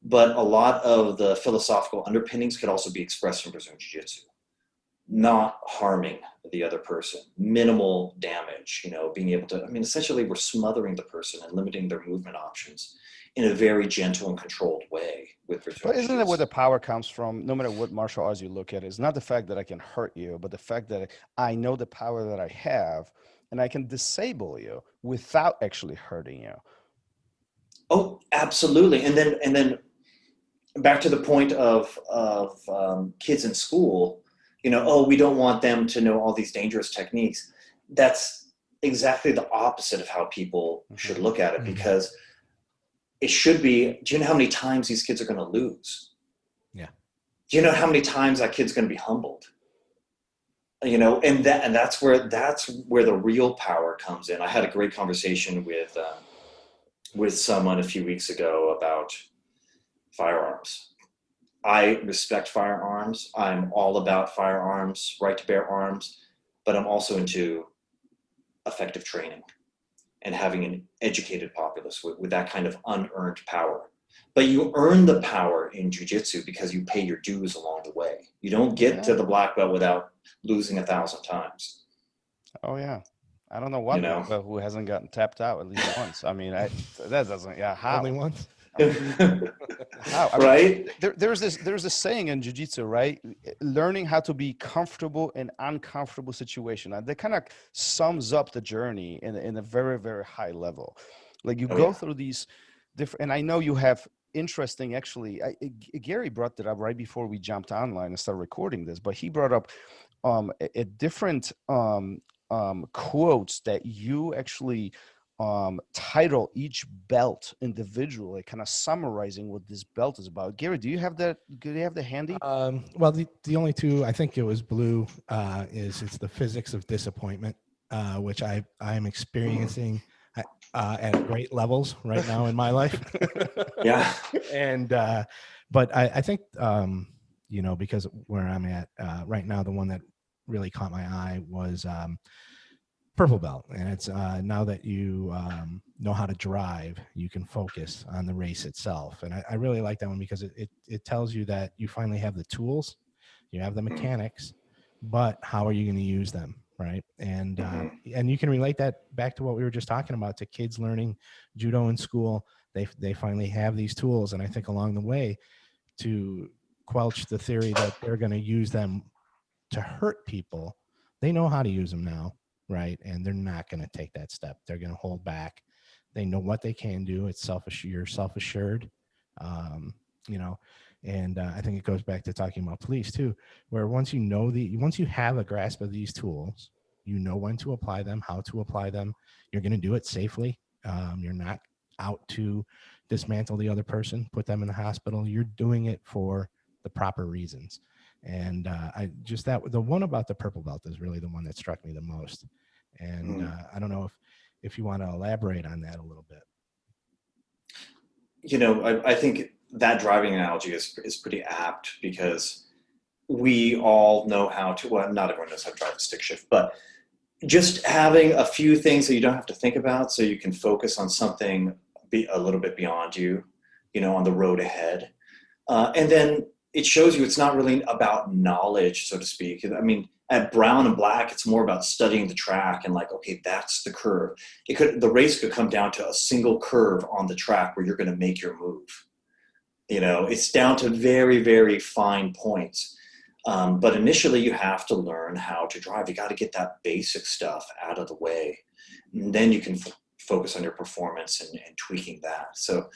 but a lot of the philosophical underpinnings could also be expressed in Brazilian Jiu-Jitsu. Not harming the other person, minimal damage, being able to, essentially we're smothering the person and limiting their movement options in a very gentle and controlled way with Brazilian But isn't that where the power comes from? No matter what martial arts you look at, it's not the fact that I can hurt you, but the fact that I know the power that I have and I can disable you without actually hurting you. Oh, absolutely. And then back to the point of kids in school, we don't want them to know all these dangerous techniques. That's exactly the opposite of how people should look at it, because it should be, do you know how many times these kids are going to lose? Yeah. Do you know how many times that kid's going to be humbled? And that's where the real power comes in. I had a great conversation with someone a few weeks ago about firearms. I respect firearms. I'm all about firearms, right to bear arms, but I'm also into effective training and having an educated populace with that kind of unearned power. But you earn the power in jiu-jitsu because you pay your dues along the way. You don't get to the black belt without losing 1,000 times. Oh yeah. I don't know You one know? black belt who hasn't gotten tapped out at least once. I mean, that doesn't, yeah, how? Only once. I mean, how? I mean, Right? there's this saying in jiu-jitsu, right? Learning how to be comfortable in uncomfortable situation. And that kind of sums up the journey in a very, very high level. Like you go through these different, and I know you have interesting, actually, Gary brought that up right before we jumped online and started recording this, but he brought up a different quotes that you actually title each belt individually, kind of summarizing what this belt is about. Gary, do you have that? Do you have the handy? Well, the only two, I think it was blue, it's the physics of disappointment, which I'm experiencing at great levels right now in my life. Yeah. And but I think because where I'm at right now, the one that really caught my eye was purple belt, and it's now that you know how to drive, you can focus on the race itself. And I really like that one because it tells you that you finally have the tools, you have the mechanics, but how are you going to use them, right? And and you can relate that back to what we were just talking about, to kids learning judo in school. They finally have these tools, and I think along the way, to quelch the theory that they're going to use them to hurt people, they know how to use them now, right? And they're not going to take that step. They're going to hold back. They know what they can do. It's you're self-assured, and I think it goes back to talking about police too, where once you have a grasp of these tools, you know when to apply them, how to apply them. You're going to do it safely. You're not out to dismantle the other person, put them in the hospital. You're doing it for the proper reasons. And the one about the purple belt is really the one that struck me the most. And I don't know if you want to elaborate on that a little bit. I think that driving analogy is pretty apt, because we all know how to, well, not everyone knows how to drive a stick shift, but just having a few things that you don't have to think about, so you can focus on something a little bit beyond you, on the road ahead. And then it shows you it's not really about knowledge, so to speak. I mean, at brown and black, it's more about studying the track and like, okay, that's the curve. The race could come down to a single curve on the track where you're going to make your move. It's down to very, very fine points. But initially you have to learn how to drive. You got to get that basic stuff out of the way. And then you can focus on your performance and tweaking that. So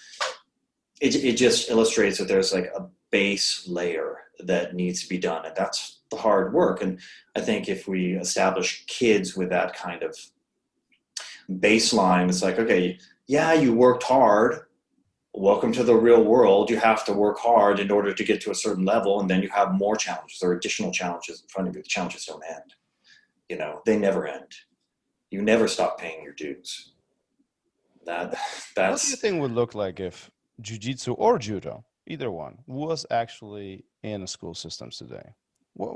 it just illustrates that there's like a base layer that needs to be done. And that's the hard work. And I think if we establish kids with that kind of baseline, it's like, okay, yeah, you worked hard. Welcome to the real world. You have to work hard in order to get to a certain level. And then you have more challenges or additional challenges in front of you. The challenges don't end. They never end. You never stop paying your dues. That's What do you think would look like if jiu-jitsu or judo, either one, was actually in school systems today?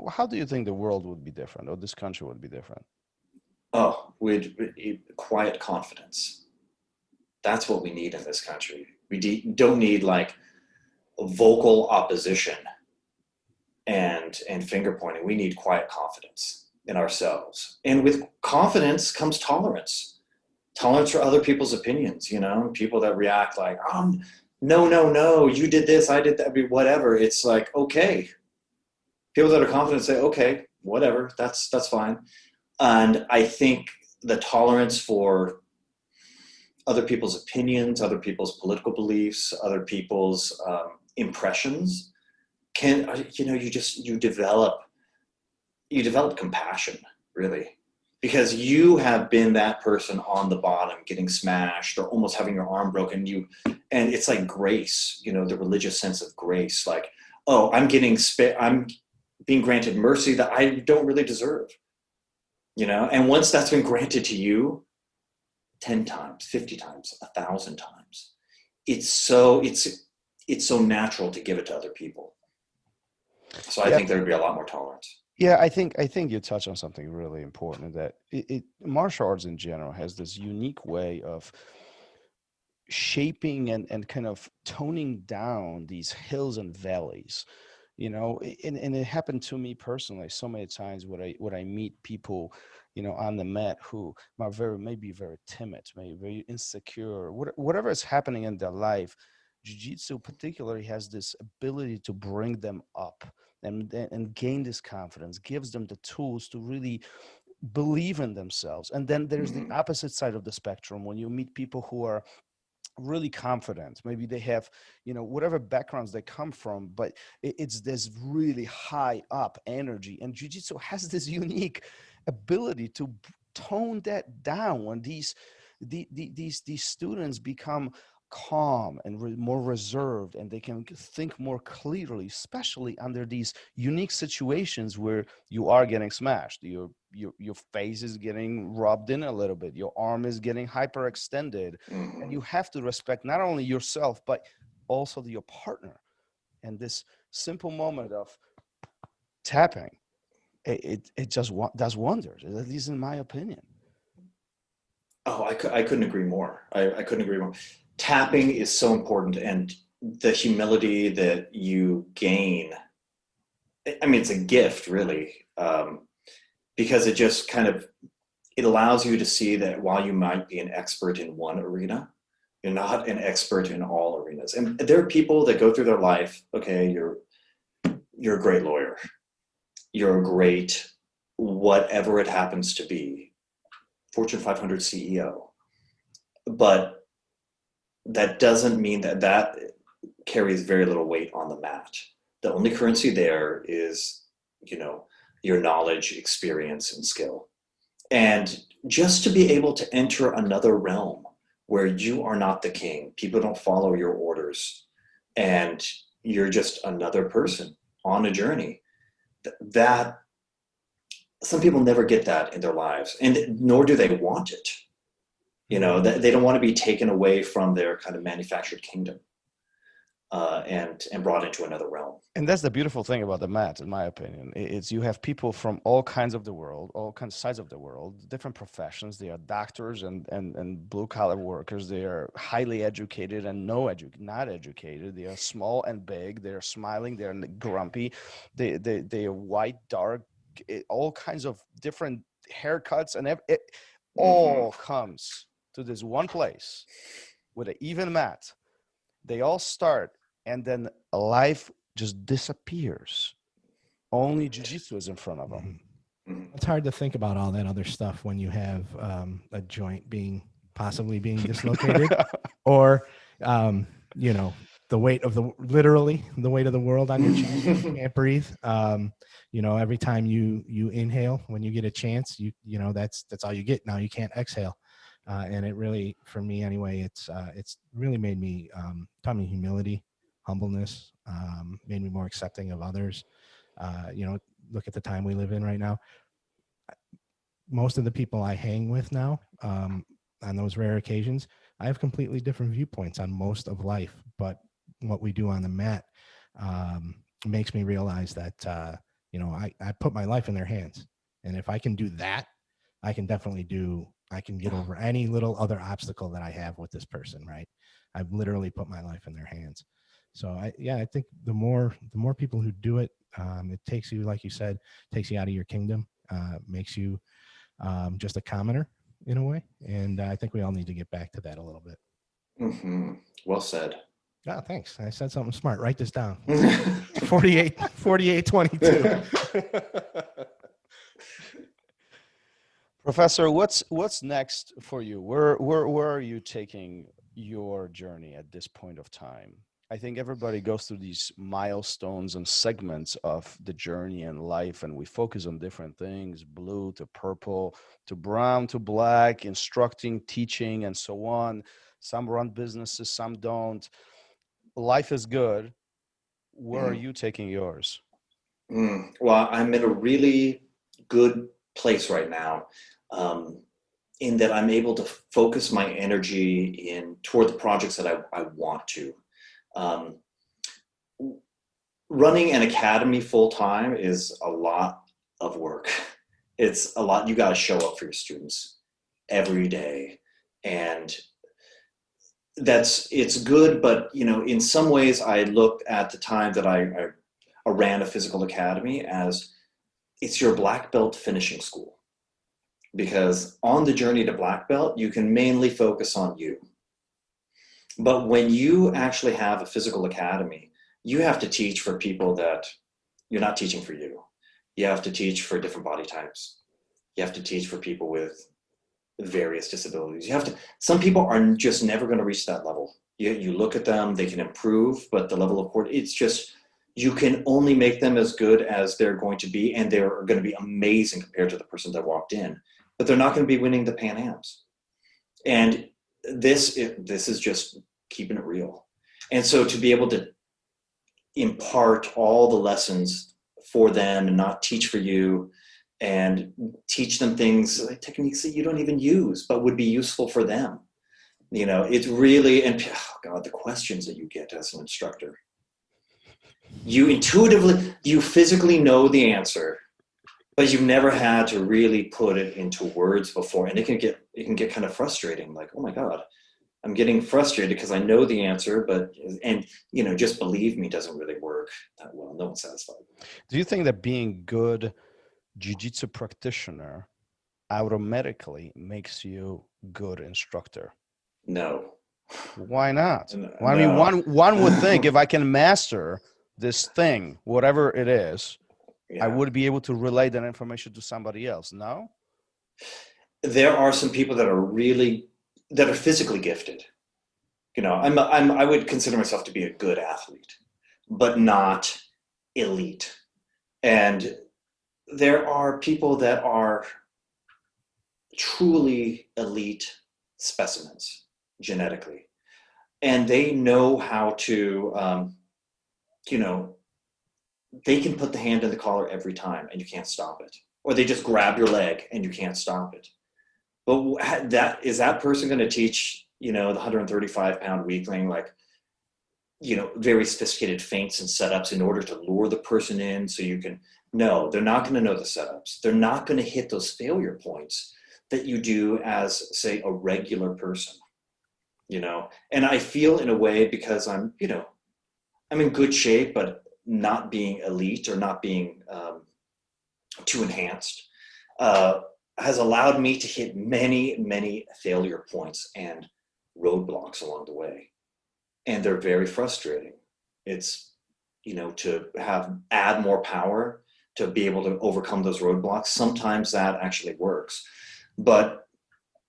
How do you think the world would be different, or this country would be different? Oh, with quiet confidence. That's what we need in this country. We don't need like vocal opposition and finger pointing. We need quiet confidence in ourselves. And with confidence comes tolerance. Tolerance for other people's opinions, people that react like, no, you did this, I did that, whatever. It's like, okay. People that are confident say, okay, whatever, that's fine. And I think the tolerance for other people's opinions, other people's political beliefs, other people's impressions you develop compassion, really. Because you have been that person on the bottom getting smashed or almost having your arm broken. And it's like grace, the religious sense of grace. Like, oh, I'm being granted mercy that I don't really deserve. And once that's been granted to you 10 times, 50 times, 1,000 times, it's so natural to give it to other people. So I think there would be a lot more tolerance. Yeah, I think you touch on something really important, that martial arts in general has this unique way of shaping and kind of toning down these hills and valleys, you know. And it happened to me personally so many times when I meet people, you know, on the mat who are maybe very timid, maybe very insecure, whatever is happening in their life. Jiu-Jitsu particularly has this ability to bring them up and gain this confidence, gives them the tools to really believe in themselves. And then there's the opposite side of the spectrum when you meet people who are really confident. Maybe they have, you know, whatever backgrounds they come from, but it's this really high up energy. And jiu-jitsu has this unique ability to tone that down when these students become calm and more reserved, and they can think more clearly, especially under these unique situations where you are getting smashed, your face is getting rubbed in a little bit, your arm is getting hyperextended, and you have to respect not only yourself but also your partner. And this simple moment of tapping, it just does wonders, at least in my opinion. Oh, I couldn't agree more. I couldn't agree more. Tapping is so important, and the humility that you gain, I mean, it's a gift, really, because it just it allows you to see that while you might be an expert in one arena, you're not an expert in all arenas. And there are people that go through their life, okay, you're a great lawyer, you're a great whatever it happens to be, Fortune 500 CEO, but that doesn't mean that carries very little weight on the mat. The only currency there is, you know, your knowledge, experience, and skill. And just to be able to enter another realm where you are not the king, people don't follow your orders, and you're just another person on a journey, that some people never get that in their lives, and nor do they want it. You know, they don't want to be taken away from their kind of manufactured kingdom and brought into another realm. And that's the beautiful thing about the mat, in my opinion. It's you have people from all kinds of the world, all kinds of sides of the world, different professions. They are doctors and blue collar workers. They are highly educated and not educated. They are small and big. They are smiling. They are grumpy. They are white, dark, all kinds of different haircuts, and it all comes to this one place with an even mat. They all start, and then life just disappears. Only jiu-jitsu is in front of them. It's hard to think about all that other stuff when you have a joint possibly being dislocated, or you know, the weight of the weight of the world on your chest. You can't breathe. You know, every time you inhale, when you get a chance, you know that's all you get. Now you can't exhale. And it really, for me anyway, it's really made me taught me humility, humbleness, made me more accepting of others. You know, look at the time we live in right now. Most of the people I hang with now, on those rare occasions, I have completely different viewpoints on most of life. But what we do on the mat makes me realize that you know, I put my life in their hands, and if I can do that, I can get over any little other obstacle that I have with this person, right? I've literally put my life in their hands. So I think the more people who do it, it takes you, like you said, takes you out of your kingdom, makes you just a commoner in a way. And I think we all need to get back to that a little bit. Mm-hmm. Well said. Oh, thanks. I said something smart. Write this down. 4822. Professor, what's next for you? Where are you taking your journey at this point of time? I think everybody goes through these milestones and segments of the journey in life, and we focus on different things: blue to purple to brown to black, instructing, teaching, and so on. Some run businesses, some don't. Life is good. Where are you taking yours? Well, I'm in a really good place right now, in that I'm able to focus my energy toward the projects that I want to. Running an academy full time is a lot of work. It's a lot. You got to show up for your students every day, and it's good, but in some ways I looked at the time that I ran a physical academy as it's your black belt finishing school, because on the journey to black belt, you can mainly focus on you. But when you actually have a physical academy, you have to teach for people that you're not teaching for you. You have to teach for different body types. You have to teach for people with various disabilities. Some people are just never going to reach that level. You look at them, they can improve, but the level of it's just, you can only make them as good as they're going to be, and they're going to be amazing compared to the person that walked in, but they're not going to be winning the Pan Ams. And this is just keeping it real. And so to be able to impart all the lessons for them and not teach for you, and teach them things, techniques that you don't even use, but would be useful for them. It's really, and oh God, the questions that you get as an instructor. You physically know the answer, but you've never had to really put it into words before. And it can get kind of frustrating. Like, oh my God, I'm getting frustrated because I know the answer, just believe me doesn't really work that well. No one's satisfied. Do you think that being good jiu-jitsu practitioner automatically makes you good instructor? No. Why not? No. Well, I mean, one would think if I can master this thing, whatever it is, Yeah. I would be able to relay that information to somebody else. No? There are some people that are physically gifted. I would consider myself to be a good athlete, but not elite. And there are people that are truly elite specimens genetically, and they know how to, they can put the hand in the collar every time and you can't stop it, or they just grab your leg and you can't stop it. But is that person going to teach, the 135-pound weakling, very sophisticated feints and setups in order to lure the person in so you can? No, they're not going to know the setups. They're not going to hit those failure points that you do as, say, a regular person, And I feel in a way, because I'm in good shape, but not being elite or not being too enhanced, has allowed me to hit many, many failure points and roadblocks along the way. And they're very frustrating. It's, to add more power to be able to overcome those roadblocks. Sometimes that actually works, but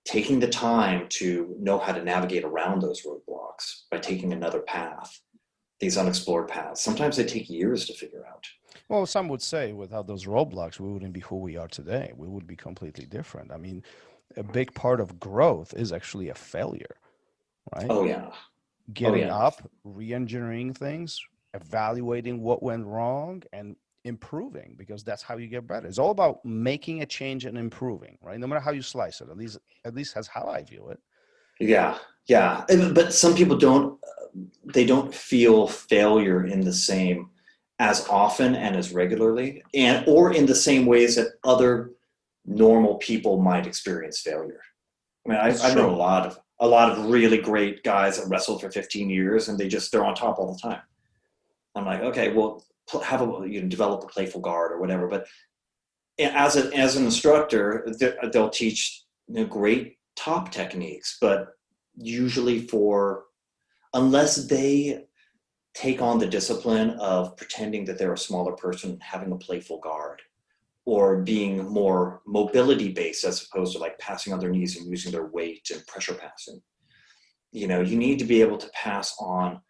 taking the time to know how to navigate around those roadblocks by taking another path, these unexplored paths, sometimes they take years to figure out. Well, some would say without those roadblocks, we wouldn't be who we are today. We would be completely different. I mean, a big part of growth is actually a failure, right? Oh, yeah. Getting up, re-engineering things, evaluating what went wrong, and improving, because that's how you get better. It's all about making a change and improving, right? No matter how you slice it, at least that's how I view it. Yeah. But some people they don't feel failure in the same as often and as regularly, or in the same ways that other normal people might experience failure. I mean, I've known a lot of really great guys that wrestled for 15 years and they're on top all the time. I'm like, okay, well, develop a playful guard or whatever. But as an instructor, they'll teach great top techniques, but usually unless they take on the discipline of pretending that they're a smaller person, having a playful guard, or being more mobility based as opposed to passing on their knees and using their weight and pressure passing. You need to be able to pass on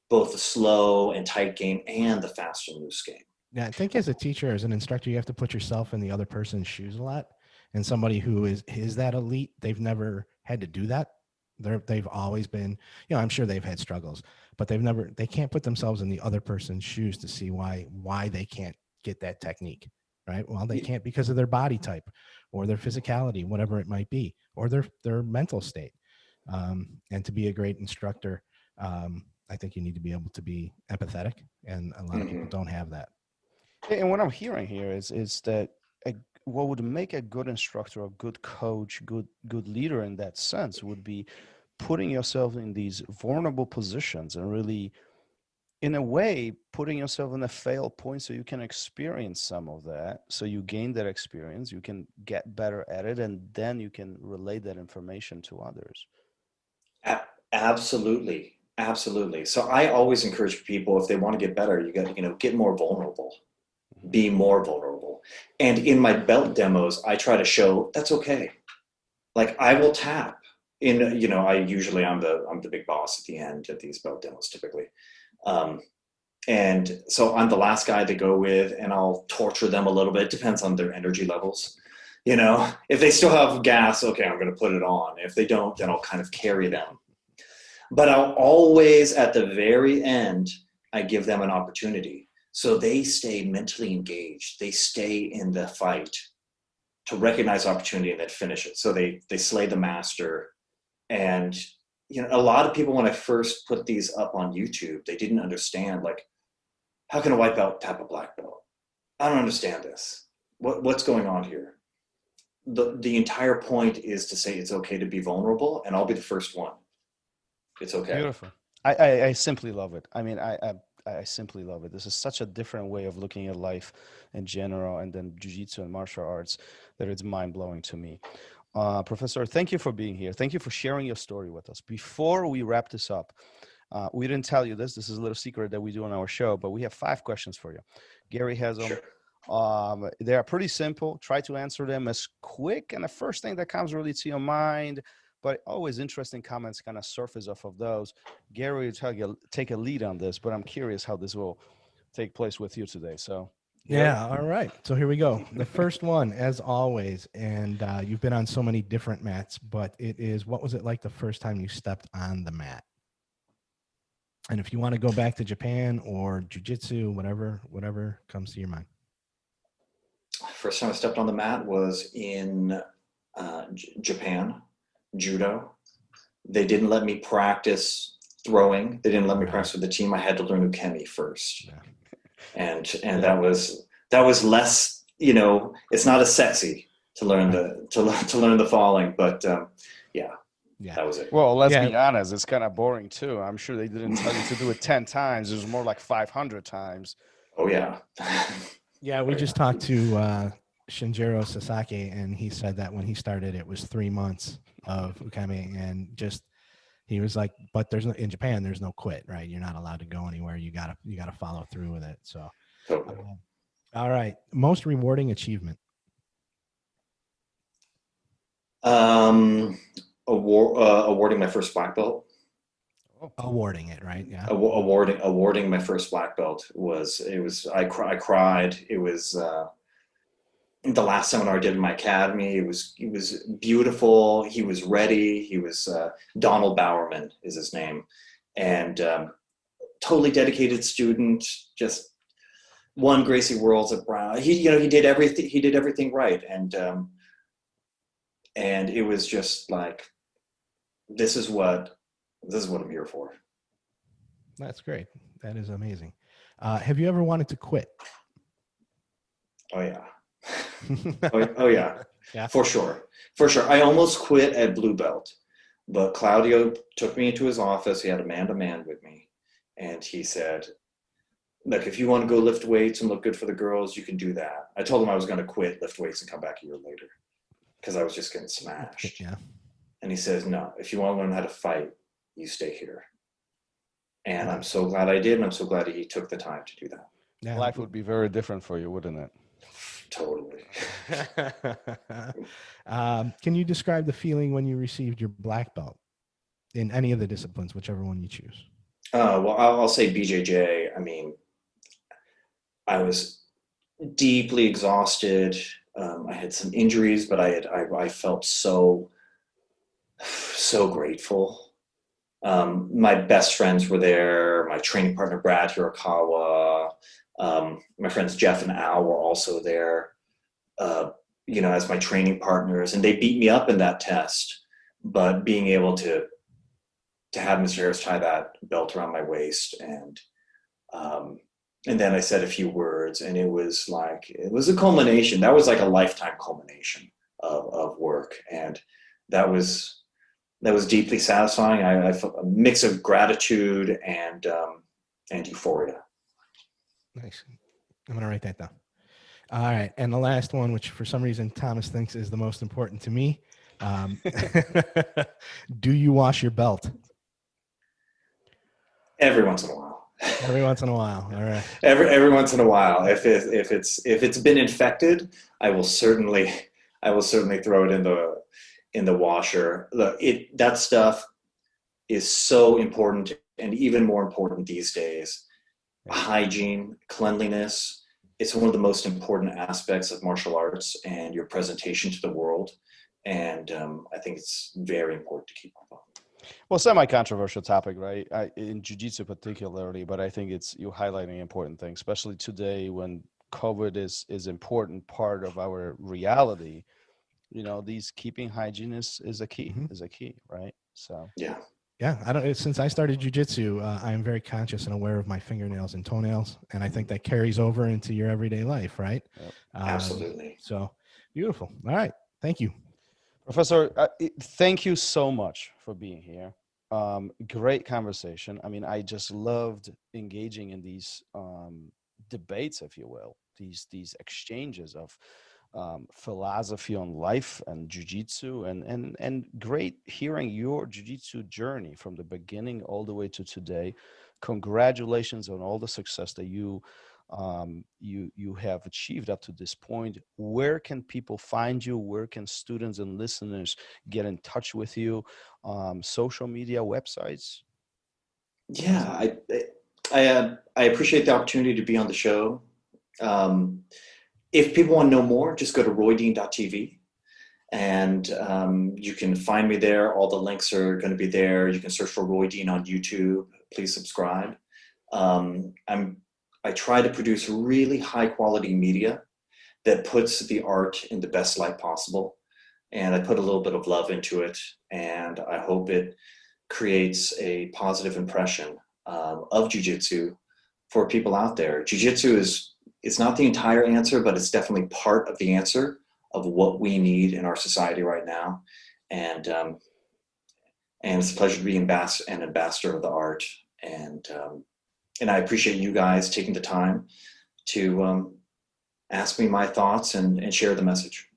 both the slow and tight game and the fast and loose game. Yeah, I think as a teacher, as an instructor, you have to put yourself in the other person's shoes a lot. And somebody who is that elite, they've never had to do that. They've always been, I'm sure they've had struggles, but they can't put themselves in the other person's shoes to see why they can't get that technique, right? Well, they can't because of their body type or their physicality, whatever it might be, or their mental state. And to be a great instructor, I think you need to be able to be empathetic, and a lot of people don't have that. And what I'm hearing here is that what would make a good instructor, a good coach, good leader in that sense would be putting yourself in these vulnerable positions and really, in a way, putting yourself in a fail point so you can experience some of that. So you gain that experience, you can get better at it, and then you can relay that information to others. Absolutely. Absolutely. So I always encourage people, if they want to get better, you got to, get more vulnerable, be more vulnerable. And in my belt demos, I try to show that's okay. Like I will tap in, I'm the big boss at the end at these belt demos typically. And so I'm the last guy to go with, and I'll torture them a little bit. It depends on their energy levels. If they still have gas, okay, I'm going to put it on. If they don't, then I'll kind of carry them. But I'll always, at the very end, I give them an opportunity. So they stay mentally engaged. They stay in the fight to recognize opportunity and then finish it. So they slay the master. And, a lot of people, when I first put these up on YouTube, they didn't understand, like, how can a white belt tap a black belt? I don't understand this. What's going on here? The entire point is to say it's okay to be vulnerable, and I'll be the first one. It's okay. Beautiful. I simply love it. I mean, I simply love it. This is such a different way of looking at life in general, and then jiu-jitsu and martial arts, that it's mind-blowing to me. Professor, thank you for being here. Thank you for sharing your story with us. Before we wrap this up, we didn't tell you this. This is a little secret that we do on our show, but we have 5 questions for you. Gary has them. Sure. They are pretty simple. Try to answer them as quick and the first thing that comes really to your mind, but always interesting comments kind of surface off of those. Gary will take a lead on this, but I'm curious how this will take place with you today. So yeah, all right. So here we go. The first one, as always, and you've been on so many different mats, but it is, what was it like the first time you stepped on the mat? And if you want to go back to Japan or jiu-jitsu, whatever comes to your mind. First time I stepped on the mat was in Japan, Judo. They didn't let me practice throwing. They didn't let me practice with the team. I had to learn ukemi first. Yeah. And that was less, it's not as sexy to learn the falling, but yeah, that was it. Well, let's be honest, it's kind of boring too. I'm sure they didn't tell you to do it 10 times. It was more like 500 times. Oh yeah. Yeah, we just talked to Shinjiro Sasaki, and he said that when he started, it was 3 months of ukemi, and he was like, but in Japan, there's no quit, right? You're not allowed to go anywhere. You gotta follow through with it. So, all right. Most rewarding achievement. Awarding my first black belt. Awarding it, right? Yeah. Awarding my first black belt I cried. It was the last seminar I did in my academy. It was beautiful. He was ready. He was Donald Bowerman is his name, and totally dedicated student. Just won Gracie Worlds at Brown. He did everything. He did everything right, and it was just like, this is what I'm here for. That's great. That is amazing. Have you ever wanted to quit? Oh yeah. oh yeah. Yeah, for sure. I almost quit at blue belt, but Claudio took me into his office. He had a man-to-man with me, and he said, look, if you want to go lift weights and look good for the girls, you can do that. I told him I was going to quit, lift weights, and come back a year later because I was just getting smashed. Yeah. And he says, no, if you want to learn how to fight, you stay here. And I'm so glad I did, and I'm so glad he took the time to do that. Yeah. Life would be very different for you, wouldn't it? Totally. Can you describe the feeling when you received your black belt in any of the disciplines, whichever one you choose? Well, I'll say BJJ. I mean, I was deeply exhausted. I had some injuries, but I felt so grateful. My best friends were there. My training partner, Brad Hirakawa. My friends Jeff and Al were also there, as my training partners, and they beat me up in that test. But being able to have Mr. Harris tie that belt around my waist, and then I said a few words, and it was a culmination. That was like a lifetime culmination of work, and that was that was deeply satisfying. I felt a mix of gratitude and euphoria. Nice. I'm going to write that down. All right. And the last one, which for some reason Thomas thinks is the most important to me. Do you wash your belt? Every once in a while. Every once in a while. All right. Every once in a while. If it's been infected, I will certainly throw it in the washer. Look, that stuff is so important, and even more important these days. Hygiene, cleanliness. It's one of the most important aspects of martial arts and your presentation to the world. And I think it's very important to keep up on. Well, semi-controversial topic, right? In jiu-jitsu particularly, but I think you're highlighting an important thing, especially today when COVID is important part of our reality. You know, these keeping hygiene is a key, right? So yeah. Since I started jiu-jitsu, I am very conscious and aware of my fingernails and toenails, and I think that carries over into your everyday life, right? Yep. Absolutely. So beautiful. All right. Thank you. Professor, thank you so much for being here. Great conversation. I mean, I just loved engaging in these debates, if you will, these exchanges of philosophy on life and jiu-jitsu, and great hearing your jiu-jitsu journey from the beginning all the way to today. Congratulations on all the success that you have achieved up to this point. Where can people find you? Where can students and listeners get in touch with you? Social media, websites? Yeah, I appreciate the opportunity to be on the show. If people want to know more, just go to roydean.tv, and you can find me there. All the links are going to be there. You can search for Roy Dean on YouTube. Please subscribe. I try to produce really high quality media that puts the art in the best light possible. And I put a little bit of love into it, and I hope it creates a positive impression of jiu-jitsu for people out there. Jiu-jitsu it's not the entire answer, but it's definitely part of the answer of what we need in our society right now. And it's a pleasure to be an ambassador of the art. And I appreciate you guys taking the time to ask me my thoughts and share the message.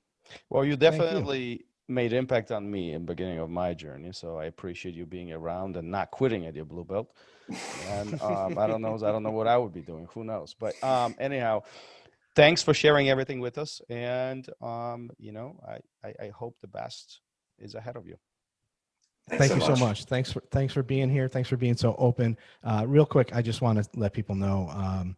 Well, you definitely made impact on me in the beginning of my journey. So I appreciate you being around and not quitting at your blue belt. And I don't know what I would be doing. Who knows? But anyhow, thanks for sharing everything with us. And, I hope the best is ahead of you. Thank you so much. Thanks for being here. Thanks for being so open. Real quick, I just want to let people know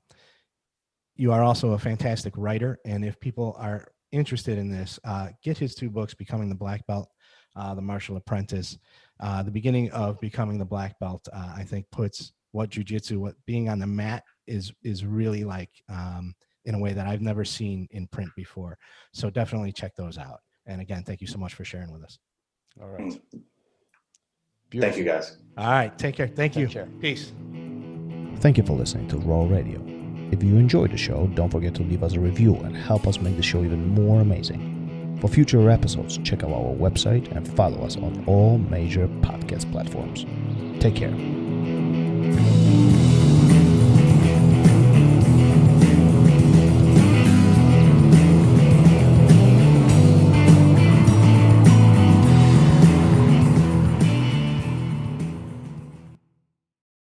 you are also a fantastic writer. And if people are interested in this, get his 2 books, Becoming the Black Belt, The Martial Apprentice. The beginning of Becoming the Black Belt, I think, puts what jiu-jitsu, what being on the mat is really like in a way that I've never seen in print before. So definitely check those out. And again, thank you so much for sharing with us. All right. Beautiful. Thank you, guys. All right. Take care. Take care. Peace. Thank you for listening to RŌL Radio. If you enjoyed the show, don't forget to leave us a review and help us make the show even more amazing. For future episodes, check out our website and follow us on all major podcast platforms. Take care.